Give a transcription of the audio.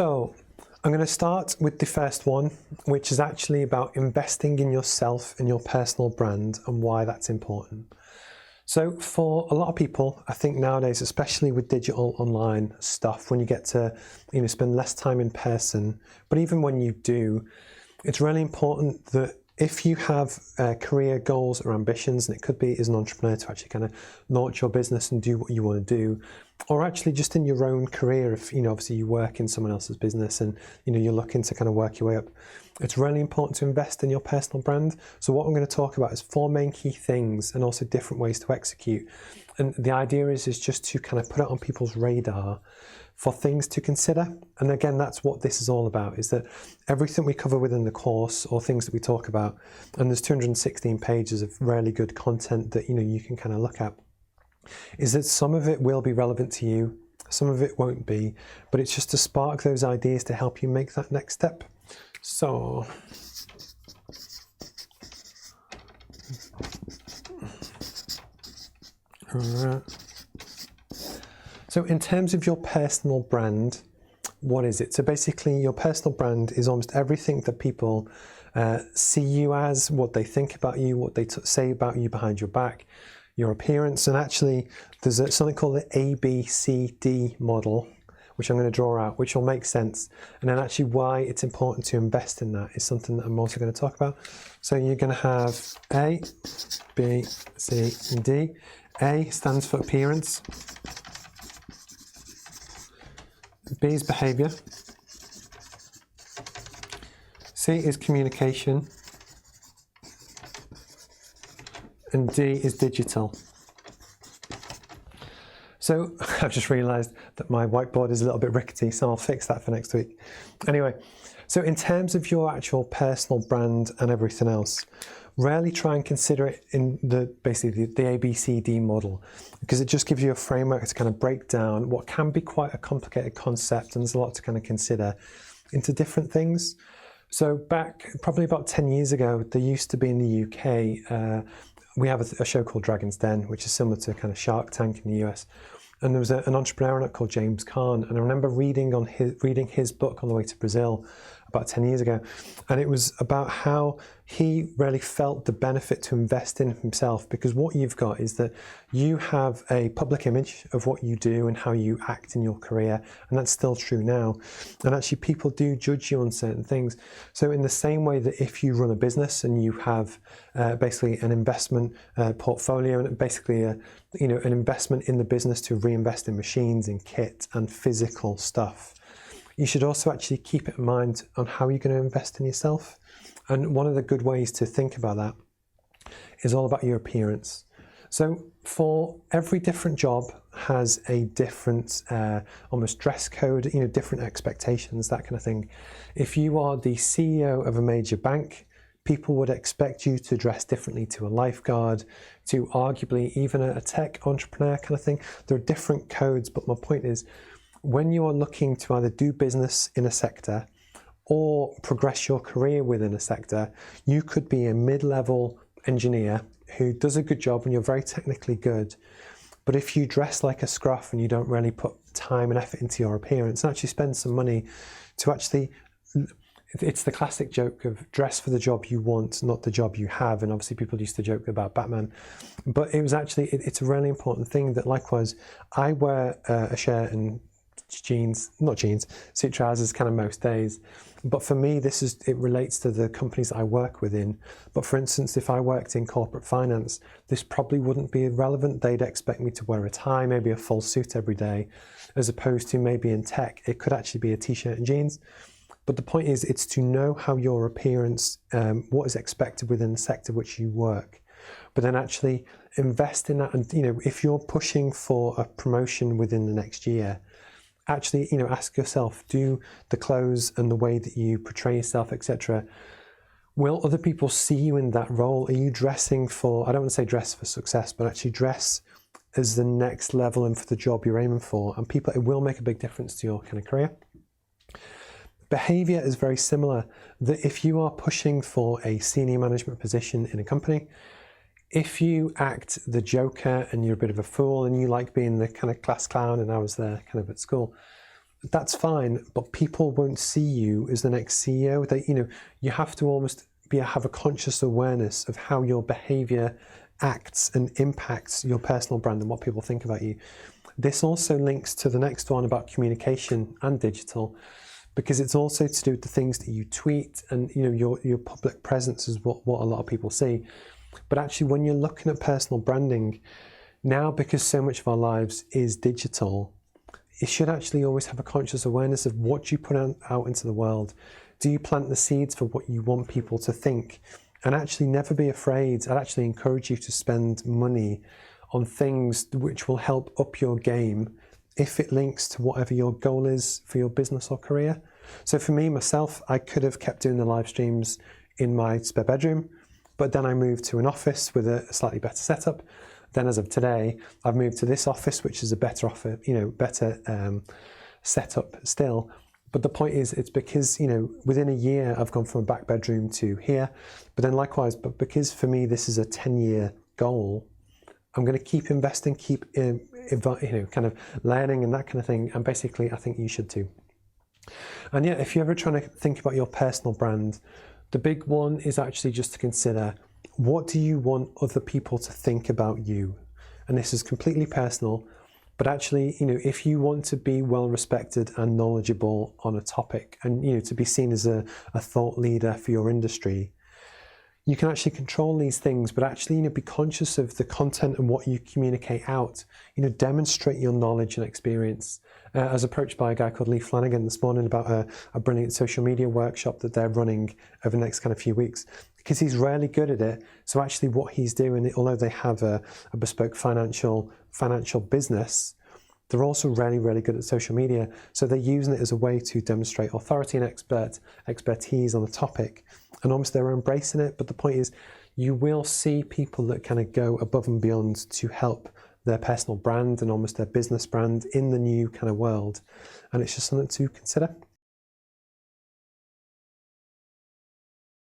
So I'm going to start with the first one, which is actually about investing in yourself and your personal brand and why that's important. So for a lot of people, I think nowadays, especially with digital online stuff, when you get to spend less time in person, but even when you do, it's really important that if you have career goals or ambitions, and it could be as an entrepreneur to actually kind of launch your business and do what you want to do, or actually just in your own career, if obviously you work in someone else's business and you're looking to kind of work your way up, it's really important to invest in your personal brand. So what I'm going to talk about is 4 main key things and also different ways to execute. And the idea is just to kind of put it on people's radar for things to consider. And again, that's what this is all about, is that everything we cover within the course or things that we talk about, and there's 216 pages of really good content that you can kind of look at, is that some of it will be relevant to you, some of it won't be, but it's just to spark those ideas to help you make that next step. So So in terms of your personal brand, what is it? So basically your personal brand is almost everything that people see you as, what they think about you, what they say about you behind your back, your appearance. And actually there's something called the ABCD model, which I'm going to draw out, which will make sense. And then actually why it's important to invest in that is something that I'm also going to talk about. So you're going to have A, B, C, and D. A stands for appearance. B is behavior. C is communication. And D is digital. So I've just realized that my whiteboard is a little bit rickety, so I'll fix that for next week. Anyway, so in terms of your actual personal brand and everything else, really try and consider it in basically the ABCD model, because it just gives you a framework to kind of break down what can be quite a complicated concept, and there's a lot to kind of consider, into different things. So back probably about 10 years ago, there used to be in the UK, we have a show called Dragon's Den, which is similar to kind of Shark Tank in the US. And there was an entrepreneur on it called James Caan, and I remember reading his book on the way to Brazil about 10 years ago, and it was about how he really felt the benefit to invest in himself, because what you've got is that you have a public image of what you do and how you act in your career, and that's still true now. And actually people do judge you on certain things. So in the same way that if you run a business and you have basically an investment portfolio, and basically an investment in the business to reinvest in machines and kit and physical stuff, you should also actually keep it in mind on how you're going to invest in yourself. And one of the good ways to think about that is all about your appearance. So for every different job has a different almost dress code, different expectations, that kind of thing. If you are the CEO of a major bank, people would expect you to dress differently to a lifeguard, to arguably even a tech entrepreneur kind of thing. There are different codes, but my point is, when you are looking to either do business in a sector or progress your career within a sector, you could be a mid-level engineer who does a good job and you're very technically good. But if you dress like a scruff and you don't really put time and effort into your appearance and actually spend some money to actually, it's the classic joke of dress for the job you want, not the job you have. And obviously people used to joke about Batman, but it was actually, it's a really important thing that likewise, I wear a shirt and suit trousers kind of most days. But for me, it relates to the companies I work within. But for instance, if I worked in corporate finance, this probably wouldn't be relevant. They'd expect me to wear a tie, maybe a full suit every day, as opposed to maybe in tech, it could actually be a t-shirt and jeans. But the point is, it's to know how your appearance, what is expected within the sector which you work, but then actually invest in that. And if you're pushing for a promotion within the next year, actually, ask yourself, do the clothes and the way that you portray yourself, etc., will other people see you in that role? Are you dressing for, I don't want to say dress for success, but actually dress as the next level and for the job you're aiming for? And people, it will make a big difference to your kind of career. Behavior is very similar, that if you are pushing for a senior management position in a company, if you act the joker and you're a bit of a fool and you like being the kind of class clown, and I was there kind of at school, that's fine, but people won't see you as the next CEO. You have to almost have a conscious awareness of how your behavior acts and impacts your personal brand and what people think about you. This also links to the next one about communication and digital, because it's also to do with the things that you tweet, and your public presence is what a lot of people see. But actually, when you're looking at personal branding now, because so much of our lives is digital, you should actually always have a conscious awareness of what you put out into the world. Do you plant the seeds for what you want people to think? And actually never be afraid. I'd actually encourage you to spend money on things which will help up your game if it links to whatever your goal is for your business or career. So for me, myself, I could have kept doing the live streams in my spare bedroom, but then I moved to an office with a slightly better setup. Then as of today, I've moved to this office, which is a better setup still. But the point is, it's because, within a year, I've gone from a back bedroom to here. But then likewise, but because for me, this is a 10-year goal, I'm going to keep investing, keep kind of learning and that kind of thing. And basically, I think you should too. And yeah, if you're ever trying to think about your personal brand, the big one is actually just to consider, what do you want other people to think about you? And this is completely personal, but actually, if you want to be well respected and knowledgeable on a topic, and to be seen as a thought leader for your industry, you can actually control these things, but actually, be conscious of the content and what you communicate out. Demonstrate your knowledge and experience. I was approached by a guy called Lee Flanagan this morning about a brilliant social media workshop that they're running over the next kind of few weeks, because he's really good at it. So actually what he's doing, although they have a bespoke financial business, they're also really, really good at social media. So they're using it as a way to demonstrate authority and expertise on the topic, and almost they're embracing it. But the point is, you will see people that kind of go above and beyond to help their personal brand and almost their business brand in the new kind of world. And it's just something to consider.